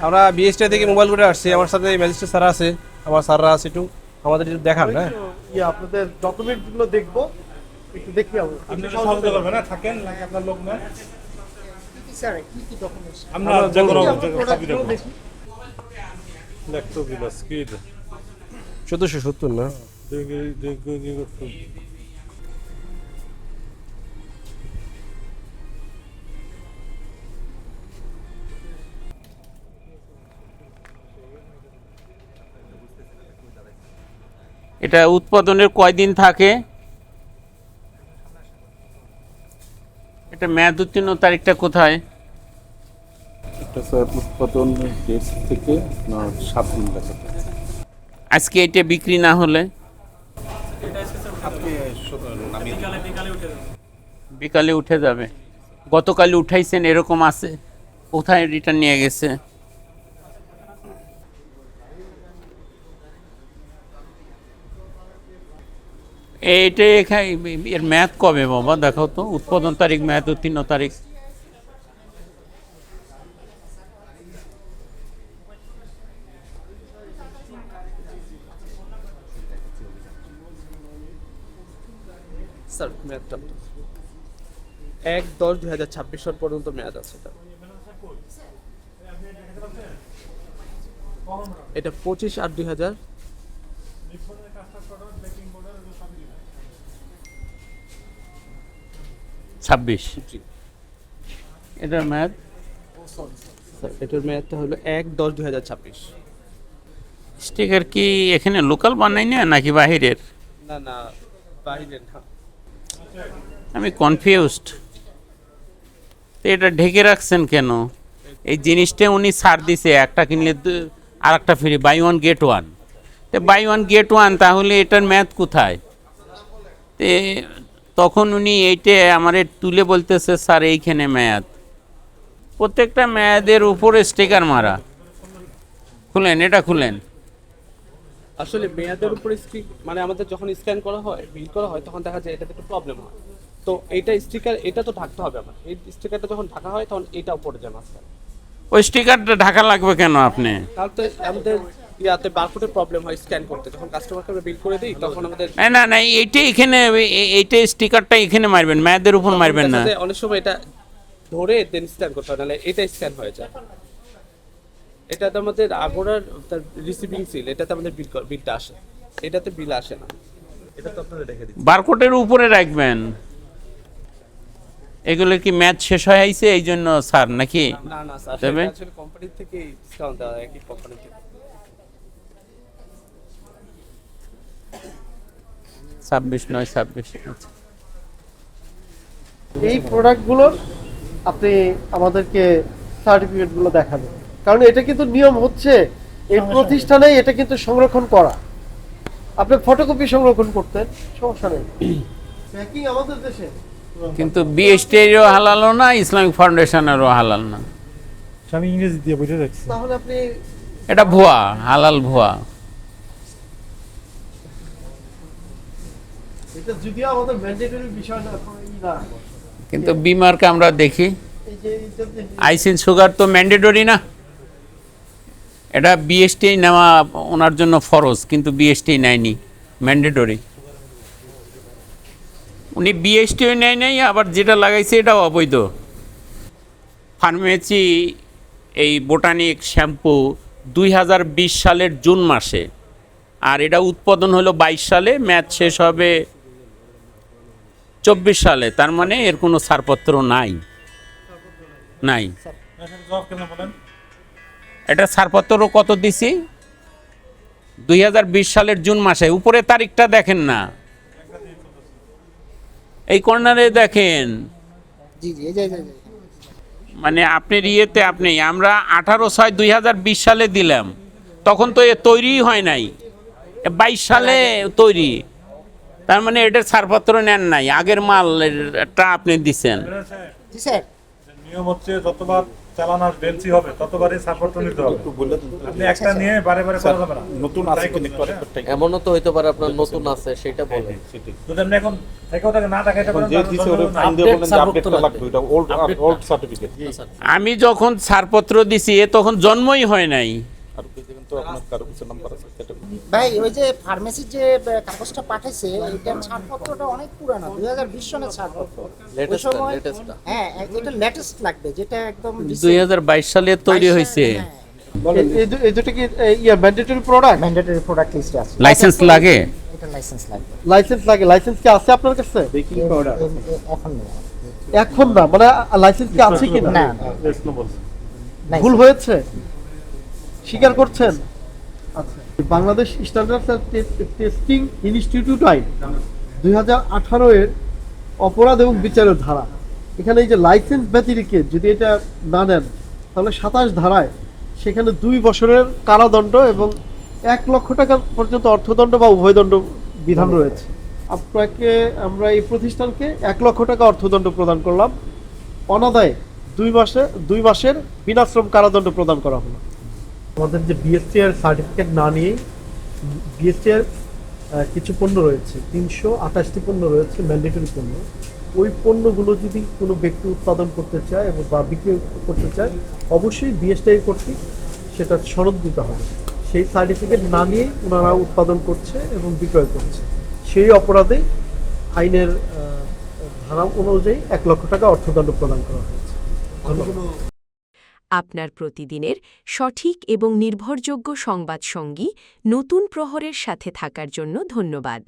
আমরা বিএসটি থেকে মোবাইল করে আসছি, আমার সাথে ম্যাজিস্ট্রেট স্যার আছে, আমার স্যাররা আছে, একটু আমাদের একটু দেখান না। আপনাদের ডকুমেন্ট গুলো দেখবো, একটু দেখি আপনি সহযোগিতা করবেন না, থাকেন নাকি আপনার লোক না? স্যার কি কি ডকুমেন্টস আমরা যে কোনো প্রোডাক্ট গুলো দেখি। ল্যাক্টোবিলাস কি এটা? 1470 না? দেখি এটা উৎপাদনের কয়দিন থাকে? এটা মেয়াদ উত্তীর্ণ তারিখটা কোথায়? এটা স্যার উৎপাদন ডেট থেকে 7 দিন লাগে। আজকে এটা বিক্রি না হলে বিকালে উঠে যাবে। গতকাল উঠাইছেন এরকম আছে? কোথায় রিটার্ন নিয়ে গেছে? এইটা এখানে এর মেয়াদ কবে বাবা দেখাও তো, উৎপাদন তারিখ, মেয়াদ উত্তীর্ণ তারিখ। স্যার মেয়াদটা 1/10/2026 সাল পর্যন্ত মেয়াদ আছে এটা 25/8/2000 26 এটার মেয়াদ। স্যার এটার মেয়াদটা হলো 1/10/2026। স্টিকার কি এখানে লোকাল বানাই না নাকি বাহিরের? না না, বাইরের না। আমি কনফিউজড। এটা ঢেকে রাখছেন কেন? এই জিনিসটা উনি ছাড় দিছে, একটা কিনলে আর একটা free, buy one get one. তো বাই ওয়ান গেট ওয়ান, তাহলে এটার মেয়াদ কোথায়? তে তখন উনি এইটা আমার তুলে বলতেছে স্যার এইখানে মেয়াদ। প্রত্যেকটা মেয়াদের উপরে স্টিকার মারা। খুলেন, এটা খুলেন। আসলে মেয়াদের উপরে মানে আমাদের যখন স্ক্যান করা হয়, বিল করা হয়, তখন দেখা যায় এটাতে একটু প্রবলেম হয়। তো এইটা স্টিকার, এটা তো ঢাকতে হবে আমার। এই স্টিকারটা যখন ঢাকা হয় তখন এটা উপরে যায় মাঝখানে। ওই স্টিকারটা ঢাকা লাগবে কেন আপনি? তাহলে তো আমাদের ইয়াতে বারকোডের প্রবলেম হয় স্ক্যান করতে, যখন কাস্টমারকে আমরা বিল করে দিই তখন আমাদের না না, এইটা এখানে, এইটা স্টিকারটা এখানে মারবেন, মেয়াদের উপর মারবেন না। দেখা যায় অনেক সময় এটা ধরে দেন স্ক্যান করতে হয়, নাহলে এটা স্ক্যান হয়ে যায়। এটাতে আমাদের আগোড়ার তার রিসিভিং সিল, এটাতে আমাদের বিলটা আসে, এটাতে বিল আসে না। এটা তো আপনারা রেখে দিচ্ছি। বারকোডের উপরে রাখবেন। এগুলো কি ম্যাচ শেষ হয়ে আইছে এই জন্য স্যার নাকি? না না স্যার, তবে? এটা আসলে কোম্পানি থেকে ডিসকাউন্ট দেওয়া হয়, একই কোম্পানি থেকে। 26/9/26। আচ্ছা। এই প্রোডাক্টগুলোর আপনি আমাদেরকে সার্টিফিকেটগুলো দেখাবেন, কারণ এটা কিন্তু নিয়ম হচ্ছে এই প্রতিষ্ঠানে এটা কিন্তু সংরক্ষণ করা। আপনি ফটোকপি সংরক্ষণ করতেন, সমস্যা নেই। প্যাকিং আমাদের দেশে কিন্তু বিএসটিরও হালাল না, ইসলামিক ফাউন্ডেশনেরও হালাল না। আমি ইংরেজি দিয়ে বুঝে রাখছি। তাহলে আপনি এটা ভুয়া, হালাল ভুয়া। এটা যদিও আমাদের ম্যান্ডেটরি বিষয় না, কিন্তু বিমারকে আমরা দেখি, এই যে এইটাতে আইসিন সুগার তো ম্যান্ডেটরি না। এটা বিএসটি নেওয়া ওনার জন্য ফরজ, কিন্তু বিএসটি নেয়নি, ম্যান্ডেটরি। উনি বিএসটিও নেয় নাই, আবার যেটা লাগাইছে এটাও অবৈধ। ফার্মেসি এই বোটানিক শ্যাম্পু 2020 সালের জুন মাসে, আর এটা উৎপাদন হলো 22 সালে, ম্যাচ শেষ হবে 24 সালে। তার মানে এর কোনো ছাড়পত্র নাই। জবাব কেন বলেন? এটা ছাড়পত্র কত দিছি? 2020 সালের জুন মাসে। উপরে তারিখটা দেখেন না, এই কর্নারে দেখেন। মানে আপনার ইয়েতে আমরা 18/6/2020 সালে দিলাম, তখন তো এ তৈরি হয় নাই, 22 সালে তৈরি। তার মানে এটার ছাড়পত্র নেন নাই, আগের মালটা আপনি দিচ্ছেন। নিয়ম হচ্ছে যতবার চালানোর বেঞ্চি হবে ততবারই সাপোর্ট নিতে হবে। একটু বলে দিন। আপনি একটা নিয়ে বারে বারে করা যাবে না। নতুন আছে কিনা একটু আরেকবার টাইপ এমনও তো হইতে পারে আপনার নতুন আছে সেটা বলেন। সেটাই। যদি আপনি এখন থেকেও থাকে না থাকে এটা এখন করেন, যে তাহলে দিছে ওরে ধরুন ফাইন দিয়ে বলেন যে Update আপডেট সাপোর্ট লাগবে, এটা ওল্ড সার্টিফিকেট। আমি যখন ছাড়পত্র দিছি এ তখন জন্মই হয় নাই। আর কি দেখেন তো আপনার কারো কিছু নাম্বার আছে সেটা বলুন। ভাই ওই যে ফার্মেসির যে কাগজটা পাঠাইছে এটার ছাড়পত্রটা অনেক পুরানো 2020 সনের ছাড়পত্র ওই লেটেস্ট সময় লেটেস্ট হ্যাঁ এটা লেটেস্ট লাগবে যেটা একদম 2022 সালে তৈরি হয়েছে। এই দুটো কি ইয়ার ম্যান্ডেটরি প্রোডাক্ট? ম্যান্ডেটরি প্রোডাক্ট লিস্টে আছে লাইসেন্স লাগে? এটা লাইসেন্স লাগবে লাইসেন্স লাগে? লাইসেন্স কি আছে আপনার কাছে? এখন নেই এখন না, মানে লাইসেন্স কি আছে কিনা? না নাই, ভুল হয়েছে স্বীকার করছেন? আচ্ছা, বাংলাদেশ স্ট্যান্ডার্ড টেস্টিং ইনস্টিটিউট আইন 2018 এর অপরাধ এবং বিচারের ধারা, এখানে এই যে লাইসেন্স ব্যতিরেকে যদি এটা না নেন তাহলে 27 ধারায় সেখানে 2 বছরের কারাদণ্ড এবং 1 লক্ষ টাকা পর্যন্ত অর্থদণ্ড বা উভয়দণ্ড বিধান রয়েছে। আপনাকে আমরা এই প্রতিষ্ঠানকে 1 লক্ষ টাকা অর্থদণ্ড প্রদান করলাম, অনাদায়ে 2 মাসের বিনাশ্রম কারাদণ্ড প্রদান করা হলো। আমাদের যে বিএসটিআর সার্টিফিকেট না নিয়েই বিএসটিআর কিছু পণ্য রয়েছে, 328টি পণ্য রয়েছে ম্যান্ডেটরি পণ্য। ওই পণ্যগুলো যদি কোনো ব্যক্তি উৎপাদন করতে চায় এবং বা বিক্রি করতে চায় অবশ্যই বিএসটিআই কর্তৃক সেটা সনদ দিতে হবে। সেই সার্টিফিকেট না নিয়ে ওনারা উৎপাদন করছে এবং বিক্রয় করছে, সেই অপরাধে আইনের ধারা অনুযায়ী 1 লক্ষ টাকা অর্থদণ্ড প্রদান করা হয়েছে। ধন্যবাদ। আপনার প্রতিদিনের সঠিক এবং নির্ভরযোগ্য সংবাদ সঙ্গী নতুন প্রহরের সাথে থাকার জন্য ধন্যবাদ।